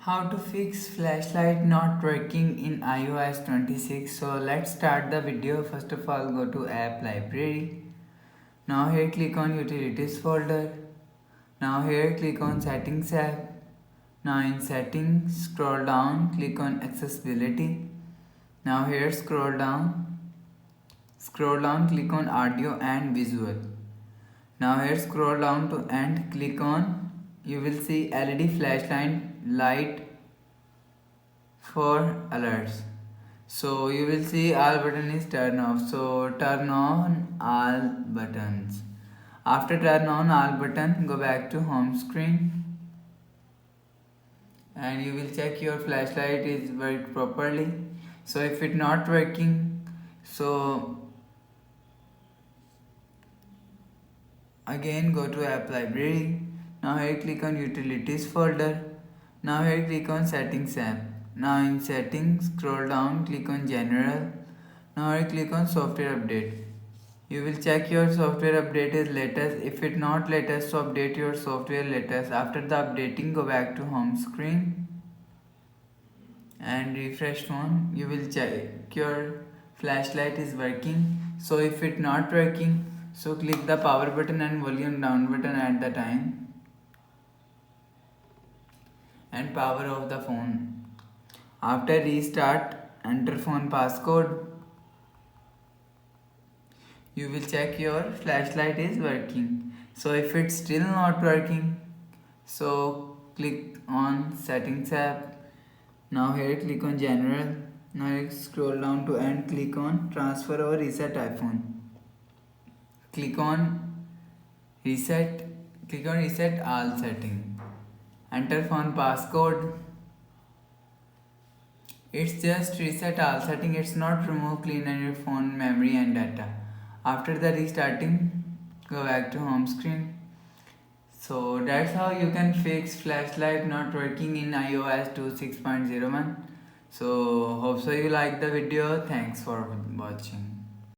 How to fix flashlight not working in iOS 26. So let's start the video. First of all, go to app library. Now here click on utilities folder. Now here click on settings app. Now in settings scroll down, click on accessibility. Now here scroll down, click on audio and visual. Now here scroll down to end, click on, you will see LED flashlight light for alerts. So you will see all button is turn off. So turn on all buttons. After turn on all button, go back to home screen and you will check your flashlight is worked properly. So if it not working, so again go to app library. Now here click on utilities folder. Now here click on settings app. Now in settings scroll down, click on general. Now here click on software update. You will check your software update is latest. If it not latest, so update your software latest. After the updating, go back to home screen and refresh phone. You will check your flashlight is working. So if it not working, so click the power button and volume down button at the time and power off the phone. After restart, enter phone passcode. You will check your flashlight is working. So if it's still not working, so click on settings app. Now here click on general. Now here scroll down to end, click on transfer or reset iPhone. Click on reset all setting. Enter phone passcode. It's just reset all setting, it's not remove clean on your phone memory and data. After the restarting, go back to home screen. So that's how you can fix flashlight not working in iOS 26.01. So hope so you like the video. Thanks for watching.